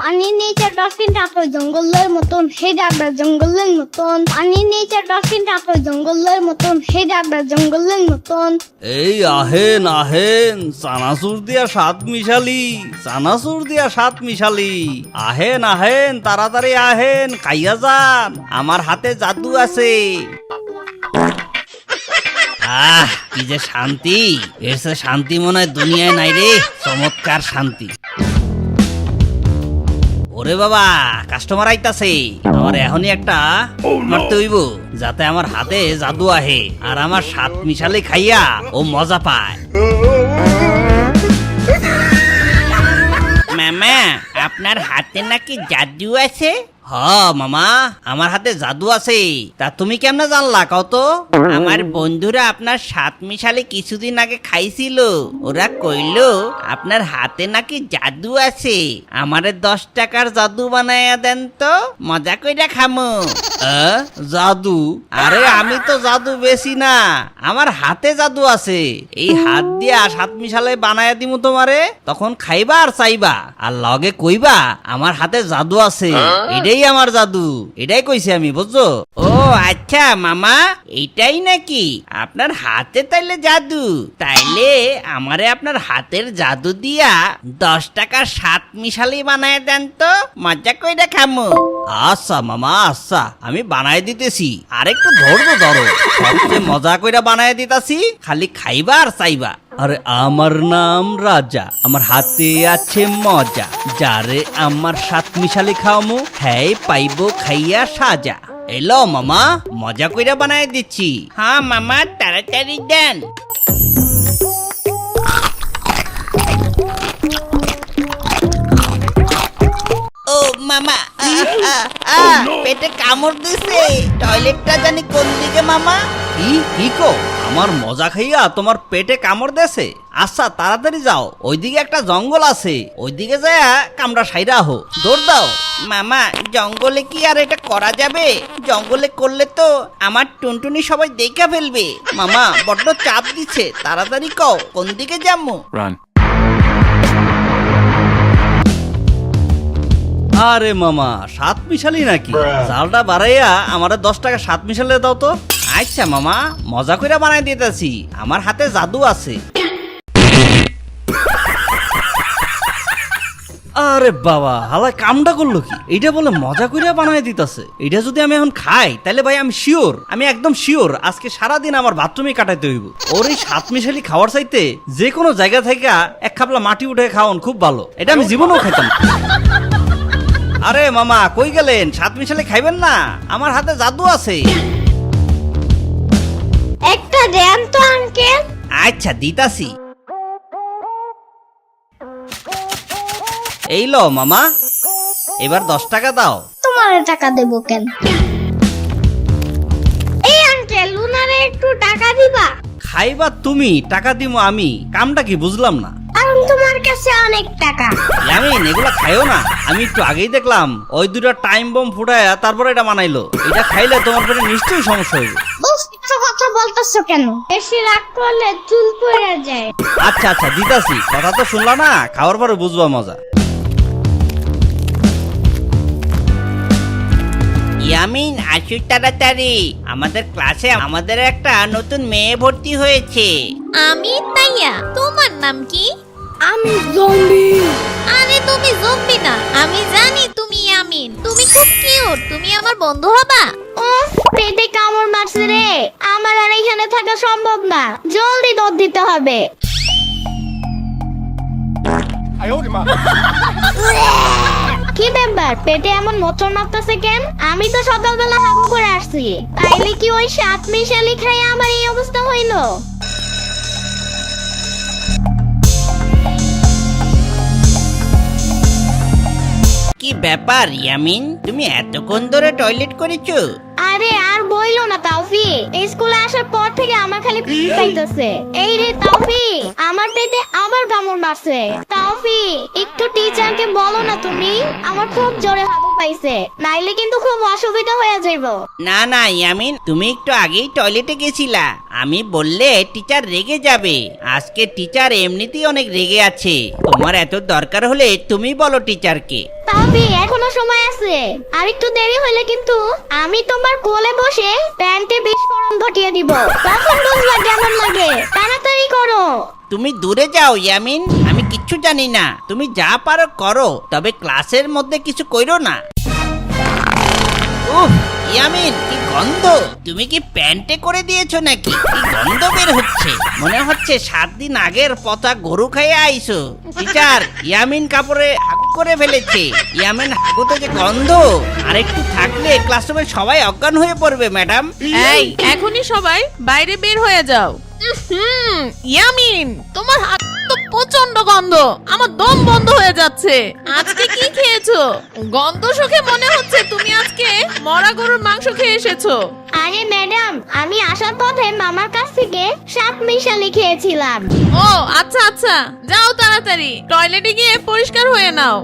পানির নিচে ডলফিনটা তো জঙ্গলের মতন, হে ডাকবে জঙ্গলের মতন। পানির নিচে ডলফিনটা তো জঙ্গলের মতন, হে ডাকবে জঙ্গলের মতন। এই আহেন আহেন, চানাচুর দিয়া সাত মিশালি, চানাচুর দিয়া সাত মিশালি। আহেন আহেন, তাড়াতাড়ি আহেন, খাইয়া যান, আমার হাতে জাদু আছে। কি যে শান্তি, এর সে শান্তি মনে হয় দুনিয়ায় নাই রে। চমৎকার শান্তি। ওরে বাবা, কাস্টমার আইতাছে, আমার এখনই একটা মারতে হইব, যাতে আমার হাতে জাদু আহে আর আমার সাত মিশালি খাইয়া ও মজা পায়। মামা, আপনার হাতে নাকি জাদু আছে? হ মামা, আমার হাতে জাদু আছে। তা তুমি কেমনে জানলা কত? আমার বন্ধুরা আপনার সাত মিশালি কিছুদিন আগে খাইছিল, ওরা কইলো আপনার হাতে নাকি জাদু আছে। আমারে 10 টাকার জাদু বানায়া দেন তো, মজা কইরা খামু। জাদু? আরে আমি তো জাদু বেশি না, আমার হাতে জাদু আছে। এই হাত দিয়া সাত মিশালে বানায়া দিমু তোমারে, তখন খাইবা আর চাইবা আর লগে কইবা আমার হাতে জাদু আছে। এটাই আমার জাদু, এটাই কইছি আমি, বুঝছো? ও আচ্ছা মামা, এইটাই নাকি আপনার হাতে তাইলে জাদু? তাইলে আমারে আপনার হাতের জাদু দিয়া 10 টাকার সাত মিশালি বানায় দেন তো, মজা কইরা খামু। আচ্ছা মামা, আচ্ছা, আমি বানায় দিতেছি, আরেকটু ধৈর্য ধরো, সবচেয়ে মজা কইরা বানায় দিতাছি, খালি খাইবা আর চাইবা। আরে আমার নাম রাজা, আমার হাতে আছে মজা, যারে আমার সাত মিশালি খাওয়ামু হ্যাঁ পাইবো খাইয়া সাজা। এলো মামা, মজা কইরা বানায় দিচ্ছি। হ্যাঁ মামা, তাড়াতাড়ি দেন। ও মামা, পেটে কামড় দিছে, টয়লেটটা জানি কোন দিকে মামা? কি কো, আমার মজা খাইয়া তোমার পেটে কামড় দেছে? আচ্ছা তাড়াতাড়ি যাও, ওইদিকে একটা জঙ্গল আছে, ওইদিকে যায় কামড়া সাইরা আহো, দৌড় দাও। মামা, জঙ্গলে কি আর এটা করা যাবে? জঙ্গলে করলে তো আমার টুনটুনি সবাই দেখা ফেলবে। মামা বড্ড চাপ দিচ্ছে, তাড়াতাড়ি কও কোন দিকে যাবো? আরে মামা, সাত মিশালি নাকি? চালটা বাড়াইয়া আমারে 10 টাকা সাত মিশালে দাও তো। আচ্ছা মামা, মজা কইরা বানাই দিতেছি, আমার হাতে জাদু আছে। আরে বাবা, হালা কামটা করলো কি? এইটা বলে মজা কইরা বানাই দিতেছে। এটা যদি আমি এখন খাই তাহলে ভাই আমি শিওর, আমি একদম শিওর আজকে সারাদিন আমার বাথরুমে কাটাইতে হইব। ওর এই সাত মিশালি খাওয়ার চাইতে যে কোনো জায়গা থেকে এক খাপলা মাটি উঠে খাওয়ান খুব ভালো, এটা আমি জীবনেও খাইতাম। আরে মামা, কই গেলেন? সাত মিশালি খাইবেন না? আমার হাতে জাদু আছে। একটা দেন তো আঙ্কেল। আচ্ছা দিতাছি। এই লো মামা, এবার 10 টাকা দাও। তোমার টাকা দেবো কেন? এই আঙ্কেল, উনারে একটু টাকা দিবা? খাইবা তুমি, টাকা দিমু আমি, কামটা কি বুঝলাম না। কারণ তোমার কাছে অনেক টাকা। আমি এগুলা খাইও না, আমি একটু আগেই দেখলাম ওই দুটো টাইম বম ফুটায়া তারপরে এটা বানাইলো। এটা খাইলে তোমার পেটে নিশ্চয়ই সমস্যা হইবে। কথা বলতেছো কেন? বেশি রাগ করলে চুল পড়ে যায়। আচ্ছা আচ্ছা দিতাছি, কথা তো শুনলা না, খাওয়ার পরে বুঝবা মজা। ইয়ামিন, আসো তাড়াতাড়ি, আমাদের ক্লাসে আমাদের একটা নতুন মেয়ে ভর্তি হয়েছে। আমি তাইয়া, তোমার নাম কি? আমি জম্বি। আরে তুমি জম্বি না, আমি জানি তুমি ইয়ামিন, তুমি খুব কিউট, তুমি আমার বন্ধু হবা? উফ, পেটে কামড় মারছে রে, আমার আর এখানে থাকা সম্ভব না, জলদি দৌড় দিতে হবে। কি ব্যাপার, পেটে এমন মোচড় মারতেছে কেন? আমি তো সকালবেলা হাগু করে আসছি, তাইলে কি ওই সাত মিশালি খাই আমার এই অবস্থা হইলো? কি ব্যাপার ইয়ামিন, তুমি এতক্ষণ ধরে টয়লেট করেছো? আরে আর বইলো না তাওফিক, এই স্কুলে আসার পর থেকে আমার খালি পাইতেছে। এই রে তাওফিক, আমার পেটে আবার কামড় মারছে। তাওফিক পাপি, একটু টিচারকে বলো না তুমি, আমার খুব জোরে হাগু পাইছে, নাইলে কিন্তু খুব অসুবিধা হয়ে যাইব। না না ইয়ামিন, তুমি একটু আগেই টয়লেটে গেছিলা, আমি বললে টিচার রেগে যাবে। আজকে টিচার এমনিতেই অনেক রেগে আছে, তোমার এত দরকার হলে তুমি বলো টিচারকে। পাপি, এখনো সময় আছে, আর একটু দেরি হলে কিন্তু আমি তোমার কোলে বসে প্যান্টে বিস্ফোরণ ঘটিয়ে দিব, তখন বুঝবা কেমন লাগে। তাড়াতাড়ি করো। তুমি দূরে যাও ইয়ামিন, আমি কিচ্ছু জানি না, তুমি যা পারো করো, তবে ক্লাসের মধ্যে কিছু কইরো না। উফ ইয়ামিন, কি গন্ধ! তুমি কি প্যান্টে করে দিয়েছো নাকি? কি গন্ধ বের হচ্ছে, মনে হচ্ছে 7 দিন আগের পচা গরু খেয়ে আইছো। টিচার, ইয়ামিন কাপড়ে হাগু করে ফেলেছে। ইয়ামিন হাগুতে যে গন্ধ, আর একটু থাকলে ক্লাসরুমে সবাই অজ্ঞান হয়ে পড়বে ম্যাডাম। এই এখনই সবাই বাইরে বের হয়ে যাও। ইয়ামিন, তোমার হাত তো প্রচন্ড গন্ধ, আমার দম বন্ধ হয়ে যাচ্ছে। আজকে কি খেয়েছো? গন্ধ শুকে মনে হচ্ছে তুমি আজকে মরা গরুর মাংস খেয়ে এসেছো। আরে ম্যাডাম, আমি আসার পথে মামার কাছ থেকে 7 মিশালি খেয়েছিলাম। ও আচ্ছা আচ্ছা, যাও তাড়াতাড়ি টয়লেটে গিয়ে পরিষ্কার হয়ে নাও।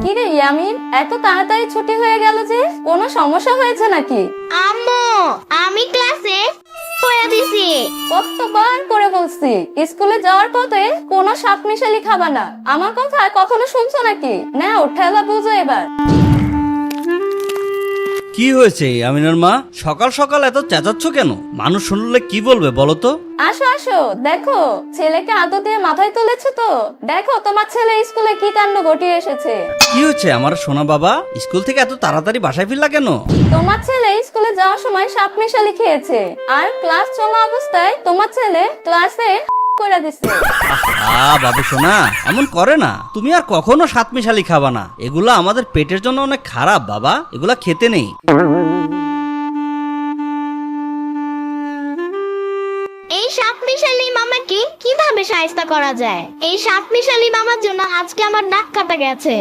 কিরে ইয়ামিন, এত তাড়াতাড়ি ছুটি হয়ে গেল যে? কোনো সমস্যা হয়েছে নাকি? আম্মু, আমি ক্লাসে হয়ে দিছি। কতবার করে বলছি স্কুলে যাওয়ার পথে কোনো শাক মিশালি খাবা না, আমার কথা কখনো শুনছো নাকি? নাও ঠেলা বুঝো এবার। কি হয়েছে আমিনার মা, সকাল সকাল এত চেঁচাচ্ছ কেন? মানুষ শুনলে কি বলবে বলো তো? আসো আসো, দেখো ছেলেকে আদর দিয়ে মাথায় তুলেছে তো। দেখো তোমার ছেলে স্কুলে কি কাণ্ড ঘটিয়ে এসেছে। কি হচ্ছে আমার সোনা বাবা, স্কুল থেকে এত তাড়াতাড়ি বাসায় ফিরলা কেন? তোমার ছেলে স্কুলে যাওয়ার সময় সাপ মিশালি খেয়েছে, আর ক্লাস চলা অবস্থায় তোমার ছেলে ক্লাসে করে দিচ্ছে। বাবু সোনা, এমন করে না, তুমি আর কখনো সাতমিশালি খাবা না, এগুলা আমাদের পেটের জন্য অনেক খারাপ বাবা, এগুলা খেতে নেই। এই 7 মিশালি মামাকে কিভাবে শায়েস্তা করা যায়? এই 7 মিশালি মামার জন্য আজকে আমার নাক কাটা গেছে।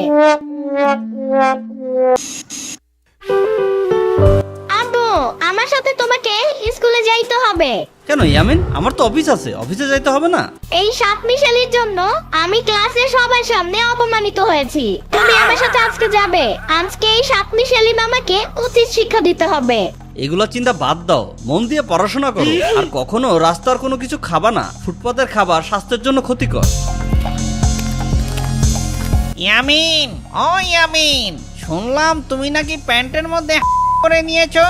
আব্বু, আমার সাথে তোমাকে স্কুলে যাইতে হবে। কেন ইয়ামিন, আমার তো অফিস আছে, অফিসে যাইতে হবে না? এই 7 মিশালির জন্য আমি ক্লাসে সবার সামনে অপমানিত হয়েছি, তুমি আমার সাথে আজকে যাবে। আজকে এই 7 মিশালি মামাকে উচিত শিক্ষা দিতে হবে। এগুলা চিন্তা বাদ দাও, মন দিয়ে পড়াশোনা করো, আর কখনো রাস্তার কোনো কিছু খাবা না, ফুটপাতের খাবার স্বাস্থ্যের জন্য ক্ষতিকর। ইয়ামিন, ও ইয়ামিন, শুনলাম তুমি নাকি প্যান্টের মধ্যে করে নিয়েছো।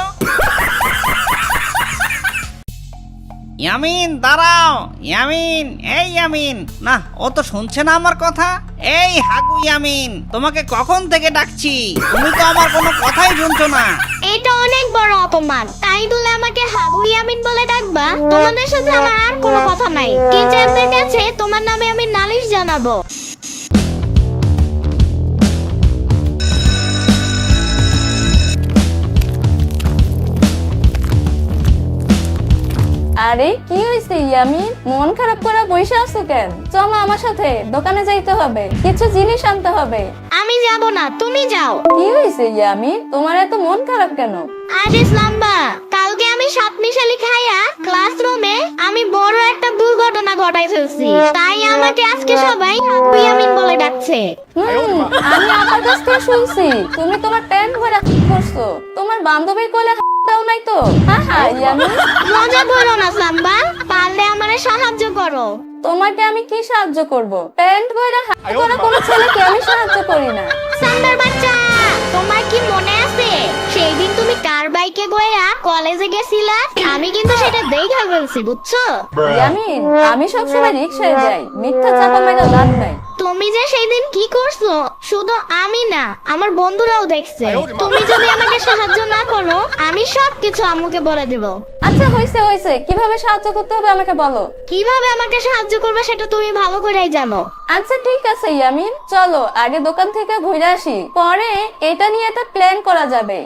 ইয়ামিন দাঁড়াও, ইয়ামিন, এই ইয়ামিন, না ও তো শুনছে না আমার কথা। এই হাগু ইয়ামিন, তোমাকে কখন থেকে ডাকছি, তুমি তো আমার কোনো কথাই শুনছো না। এটা অনেক বড় অপমান, তাই বলে আমাকে হাগু ইয়ামিন বলে ডাকবা? তোমাদের সাথে আমার আর কোনো কথা নাই, টিচারদের কাছে তোমার নামে আমি নালিশ জানাবো। আরে কি হয়েছে ইয়ামিন, মন খারাপ করে বসে আছো কেন? চলো আমার সাথে দোকানে যাইতে হবে, কিছু জিনিস আনতে হবে। আমি যাব না, তুমি যাও। কি হয়েছে ইয়ামিন, তোমার এত মন খারাপ কেন? আরে সাম্বা, কালকে আমি 7 মিশালি খাইয়া ক্লাসরুমে আমি বড় একটা দুর্ঘটনা ঘটাই ফেলছি, তাই আমাকে আজকে সবাই হাগু ইয়ামিন বলে ডাকছে। আমি আমার কাছ থেকে শুনছি তুমি তোমার প্যান্ট ভরে করছো, তোমার বান্ধবীর কোলে দাও নাই তো? হ্যাঁ হ্যাঁ ইয়ামিন, মজা করো না সাম্বা, পারলে আমারে সাহায্য করো। তোমাকে আমি কি সাহায্য করব? প্যান্ট ভরে করা কোনো ছেলেকে আমি সাহায্য করি না। সাম্বার বাচ্চা, তোমার কি মনে আছে সেই দিন তুমি কার বাইকে গয়া কলেজে গেছিলা? আমি কিন্তু সেটা দেখে ফেলছি, বুঝছো? ইয়ামিন, আমি সবসময় রিক্সায় যাই, মিথ্যা চাপা মেরে লাভ নাই। তুমি যে সেই দিন কি করছো শুধু আমি না, আমার বন্ধুরাও দেখছে। তুমি যদি আমাকে সাহায্য না করো, আমি সবকিছু আম্মুকে বলে দেব। আচ্ছা হয়েছে হয়েছে, কিভাবে সাহায্য করতে হবে আমাকে বলো। কিভাবে আমাকে সাহায্য করবে সেটা তুমি ভালো করেই জানো। আচ্ছা ঠিক আছে ইয়ামিন, চলো আগে দোকান থেকে ঘুরে আসি, পরে এটা নিয়ে একটা প্ল্যান করা যাবে।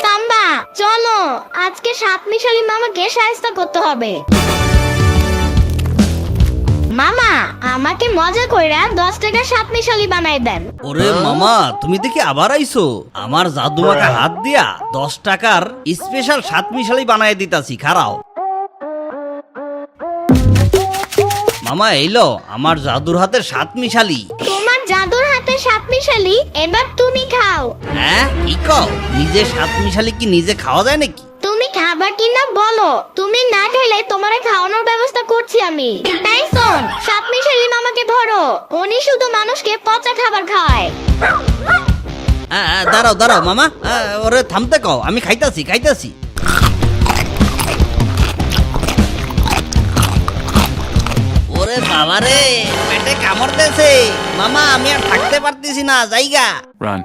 সাম্বা চলো, আজকে 7 মিশালি মামাকে সাহায্য করতে হবে। মামা আমাকে মজা কইরা 10 টাকার সাত মিশালি বানাই দেন। ওরে মামা, তুমি দেখি আবার আইছো। আমার জাদুমাকে হাত দিয়া 10 টাকার স্পেশাল সাত মিশালি বানায় দিতাছি, খারাও। মামা এইলো আমার জাদুর হাতের সাত মিশালি। তোমার জাদুর হাতে সাত মিশালি, এবার তুমি খাও। হ্যাঁ কি কও? নিজে সাত মিশালি কি নিজে খাওয়া যায় নাকি? তুমি খাবা কিনা বলো, তুমি না খেলে তোমারে খাওয়ানোর ব্যবস্থা করছি আমি। তাই শোন, সাত মিশালি মামাকে ধরো, উনি শুধু মানুষকে পচা খাবার খাওয়ায়। দাঁড়াও দাঁড়াও মামা, ওরে থামতে কও, আমি খাইতাছি খাইতাছি। ওরে বাবা রে, পেটে কামড় দেছে। মামা আমি আর থাকতে পারতেছি না, জায়গা। Run.